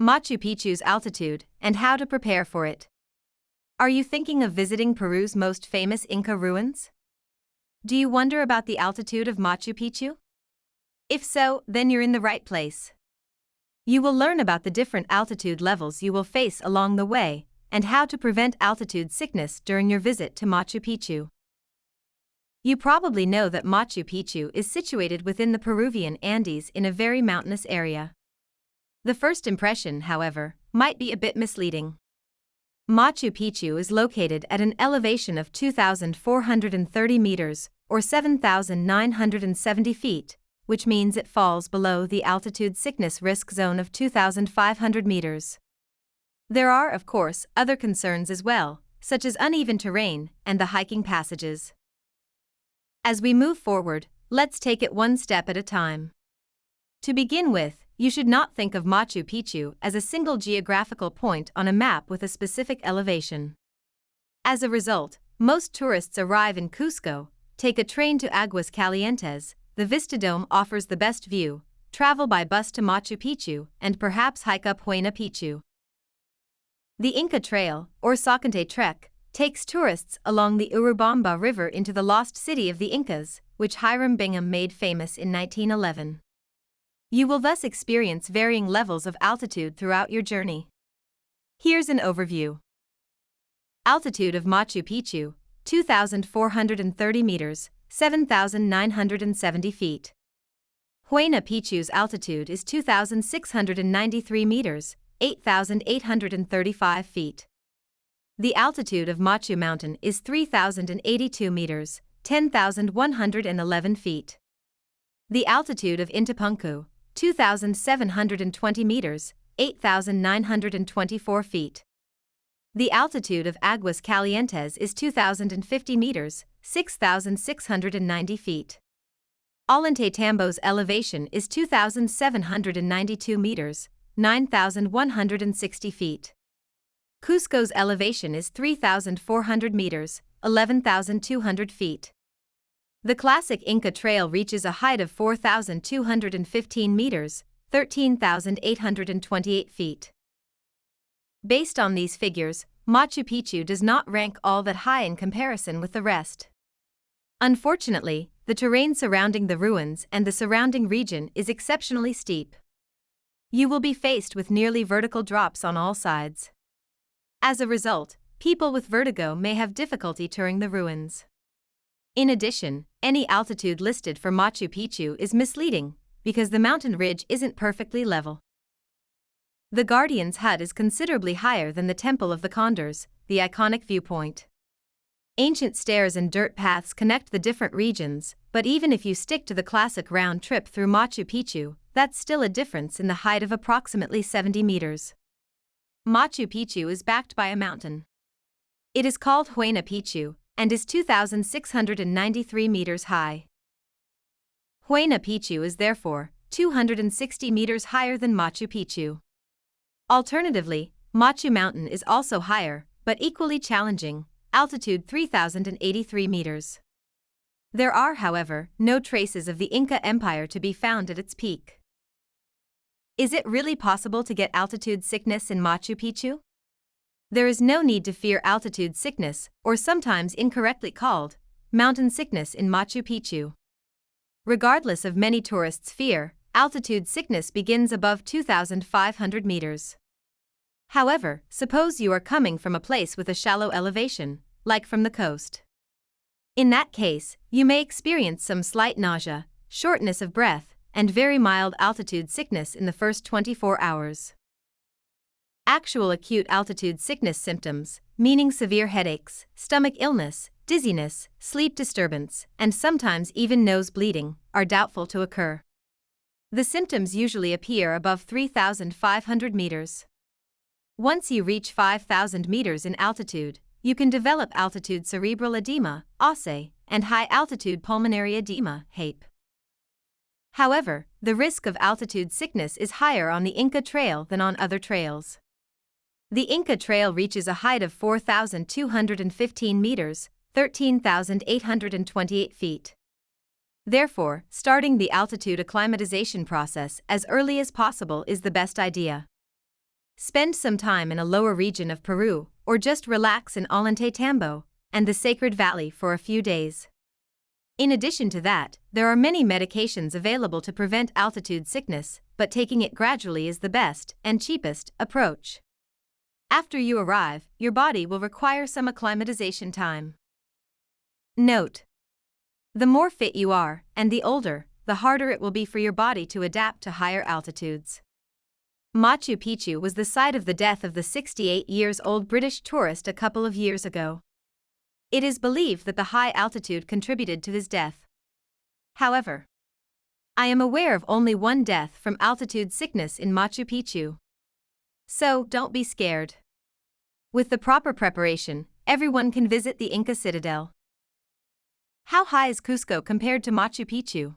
Machu Picchu's altitude and how to prepare for it. Are you thinking of visiting Peru's most famous Inca ruins? Do you wonder about the altitude of Machu Picchu? If so, then you're in the right place. You will learn about the different altitude levels you will face along the way and how to prevent altitude sickness during your visit to Machu Picchu. You probably know that Machu Picchu is situated within the Peruvian Andes in a very mountainous area. The first impression, however, might be a bit misleading. Machu Picchu is located at an elevation of 2,430 meters, or 7,970 feet, which means it falls below the altitude sickness risk zone of 2,500 meters. There are, of course, other concerns as well, such as uneven terrain and the hiking passages. As we move forward, let's take it one step at a time. To begin with, you should not think of Machu Picchu as a single geographical point on a map with a specific elevation. As a result, most tourists arrive in Cusco, take a train to Aguas Calientes, the Vistadome offers the best view, travel by bus to Machu Picchu, and perhaps hike up Huayna Picchu. The Inca Trail, or Salkantay Trek, takes tourists along the Urubamba River into the lost city of the Incas, which Hiram Bingham made famous in 1911. You will thus experience varying levels of altitude throughout your journey. Here's an overview. Altitude of Machu Picchu, 2,430 meters, 7,970 feet. Huayna Picchu's altitude is 2,693 meters, 8,835 feet. The altitude of Machu Mountain is 3,082 meters, 10,111 feet. The altitude of Intipunku, 2,720 meters, 8,924 feet. The altitude of Aguas Calientes is 2,050 meters, 6,690 feet. Ollantaytambo's elevation is 2,792 meters, 9,160 feet. Cusco's elevation is 3,400 meters, 11,200 feet. The classic Inca Trail reaches a height of 4,215 meters, 13,828 feet. Based on these figures, Machu Picchu does not rank all that high in comparison with the rest. Unfortunately, the terrain surrounding the ruins and the surrounding region is exceptionally steep. You will be faced with nearly vertical drops on all sides. As a result, people with vertigo may have difficulty touring the ruins. In addition, any altitude listed for Machu Picchu is misleading because the mountain ridge isn't perfectly level. The Guardian's Hut is considerably higher than the Temple of the Condors, the iconic viewpoint. Ancient stairs and dirt paths connect the different regions, but even if you stick to the classic round trip through Machu Picchu, that's still a difference in the height of approximately 70 meters. Machu Picchu is backed by a mountain. It is called Huayna Picchu and is 2,693 meters high. Huayna Picchu is therefore 260 meters higher than Machu Picchu. Alternatively, Machu Mountain is also higher, but equally challenging, altitude 3,083 meters. There are, however, no traces of the Inca Empire to be found at its peak. Is it really possible to get altitude sickness in Machu Picchu? There is no need to fear altitude sickness, or sometimes incorrectly called mountain sickness in Machu Picchu. Regardless of many tourists' fear, altitude sickness begins above 2,500 meters. However, suppose you are coming from a place with a shallow elevation, like from the coast. In that case, you may experience some slight nausea, shortness of breath, and very mild altitude sickness in the first 24 hours. Actual acute altitude sickness symptoms, meaning severe headaches, stomach illness, dizziness, sleep disturbance, and sometimes even nose bleeding, are doubtful to occur. The symptoms usually appear above 3,500 meters. Once you reach 5,000 meters in altitude, you can develop altitude cerebral edema, ACE, and high-altitude pulmonary edema, HAPE. However, the risk of altitude sickness is higher on the Inca Trail than on other trails. The Inca Trail reaches a height of 4,215 meters, 13,828 feet. Therefore, starting the altitude acclimatization process as early as possible is the best idea. Spend some time in a lower region of Peru, or just relax in Ollantaytambo and the Sacred Valley for a few days. In addition to that, there are many medications available to prevent altitude sickness, but taking it gradually is the best and cheapest approach. After you arrive, your body will require some acclimatization time. Note: the more fit you are, and the older, the harder it will be for your body to adapt to higher altitudes. Machu Picchu was the site of the death of the 68-year-old British tourist a couple of years ago. It is believed that the high altitude contributed to his death. However, I am aware of only one death from altitude sickness in Machu Picchu. So, don't be scared. With the proper preparation, everyone can visit the Inca Citadel. How high is Cusco compared to Machu Picchu?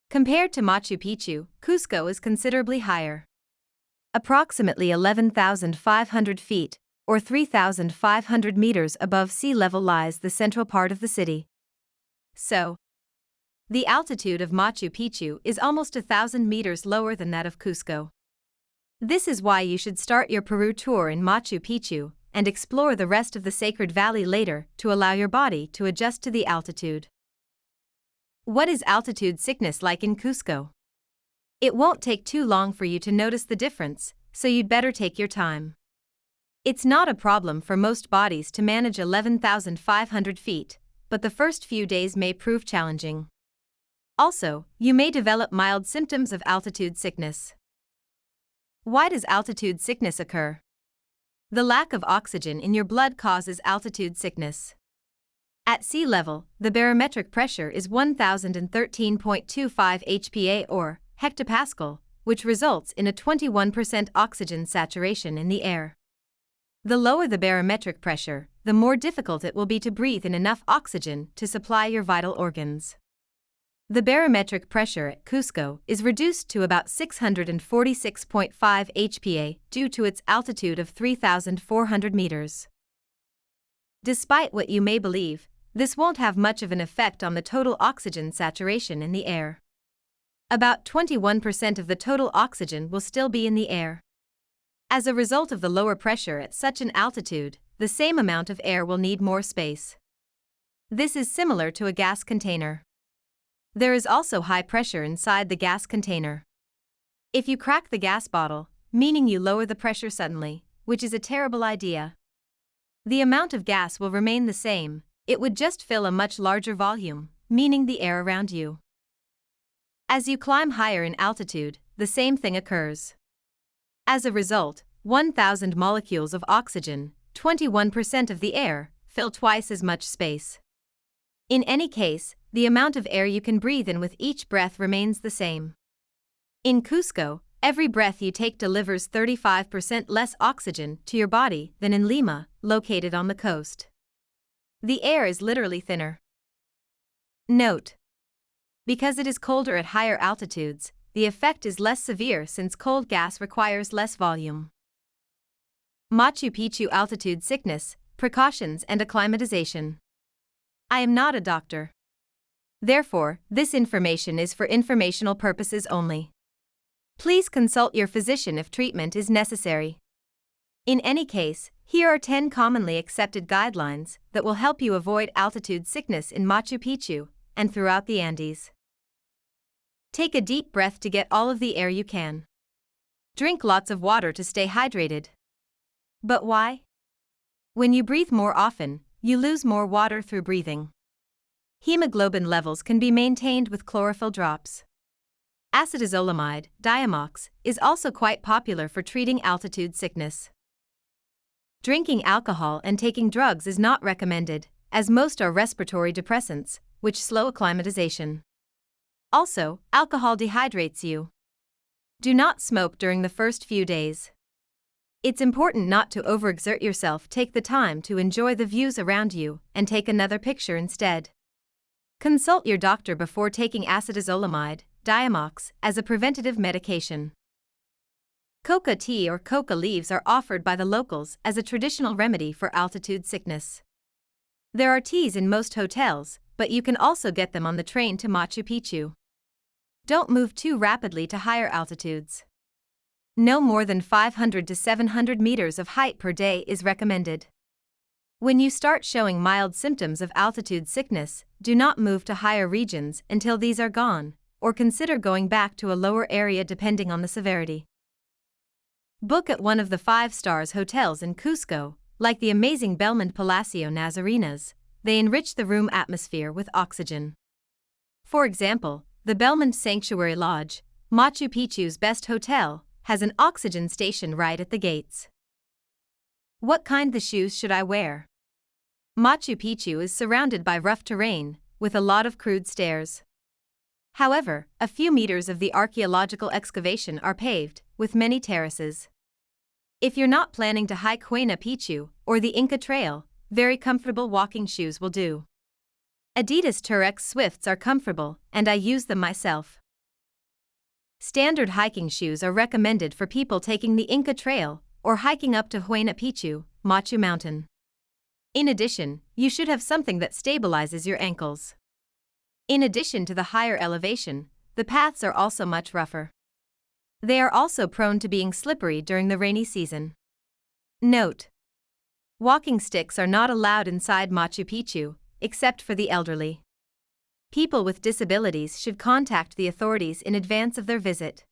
Compared to Machu Picchu, Cusco is considerably higher. Approximately 11,500 feet, or 3,500 meters above sea level lies the central part of the city. So, the altitude of Machu Picchu is almost 1,000 meters lower than that of Cusco. This is why you should start your Peru tour in Machu Picchu and explore the rest of the Sacred Valley later to allow your body to adjust to the altitude. What is altitude sickness like in Cusco? It won't take too long for you to notice the difference, so you'd better take your time. It's not a problem for most bodies to manage 11,500 feet, but the first few days may prove challenging. Also, you may develop mild symptoms of altitude sickness. Why does altitude sickness occur? The lack of oxygen in your blood causes altitude sickness. At sea level, the barometric pressure is 1013.25 HPa or hectopascal, which results in a 21% oxygen saturation in the air. The lower the barometric pressure, the more difficult it will be to breathe in enough oxygen to supply your vital organs. The barometric pressure at Cusco is reduced to about 646.5 HPa due to its altitude of 3,400 meters. Despite what you may believe, this won't have much of an effect on the total oxygen saturation in the air. About 21% of the total oxygen will still be in the air. As a result of the lower pressure at such an altitude, the same amount of air will need more space. This is similar to a gas container. There is also high pressure inside the gas container. If you crack the gas bottle, meaning you lower the pressure suddenly, which is a terrible idea, the amount of gas will remain the same, it would just fill a much larger volume, meaning the air around you. As you climb higher in altitude, the same thing occurs. As a result, 1,000 molecules of oxygen, 21% of the air, fill twice as much space. In any case, the amount of air you can breathe in with each breath remains the same. In Cusco, every breath you take delivers 35% less oxygen to your body than in Lima, located on the coast. The air is literally thinner. Note: because it is colder at higher altitudes, the effect is less severe since cold gas requires less volume. Machu Picchu altitude sickness, precautions and acclimatization. I am not a doctor. Therefore, this information is for informational purposes only. Please consult your physician if treatment is necessary. In any case, here are 10 commonly accepted guidelines that will help you avoid altitude sickness in Machu Picchu and throughout the Andes. Take a deep breath to get all of the air you can. Drink lots of water to stay hydrated. But why? When you breathe more often, you lose more water through breathing. Hemoglobin levels can be maintained with chlorophyll drops. Acetazolamide, Diamox, is also quite popular for treating altitude sickness. Drinking alcohol and taking drugs is not recommended, as most are respiratory depressants, which slow acclimatization. Also, alcohol dehydrates you. Do not smoke during the first few days. It's important not to overexert yourself. Take the time to enjoy the views around you and take another picture instead. Consult your doctor before taking acetazolamide, Diamox, as a preventative medication. Coca tea or coca leaves are offered by the locals as a traditional remedy for altitude sickness. There are teas in most hotels, but you can also get them on the train to Machu Picchu. Don't move too rapidly to higher altitudes. No more than 500 to 700 meters of height per day is recommended. When you start showing mild symptoms of altitude sickness, do not move to higher regions until these are gone, or consider going back to a lower area depending on the severity. Book at one of the 5-star hotels in Cusco, like the amazing Belmond Palacio Nazarenas. They enrich the room atmosphere with oxygen. For example, the Belmond Sanctuary Lodge, Machu Picchu's best hotel, has an oxygen station right at the gates. What kind of shoes should I wear? Machu Picchu is surrounded by rough terrain, with a lot of crude stairs. However, a few meters of the archaeological excavation are paved, with many terraces. If you're not planning to hike Huayna Picchu or the Inca Trail, very comfortable walking shoes will do. Adidas Turex Swifts are comfortable, and I use them myself. Standard hiking shoes are recommended for people taking the Inca Trail or hiking up to Huayna Picchu, Machu Mountain. In addition, you should have something that stabilizes your ankles. In addition to the higher elevation, the paths are also much rougher. They are also prone to being slippery during the rainy season. Note: walking sticks are not allowed inside Machu Picchu, except for the elderly. People with disabilities should contact the authorities in advance of their visit.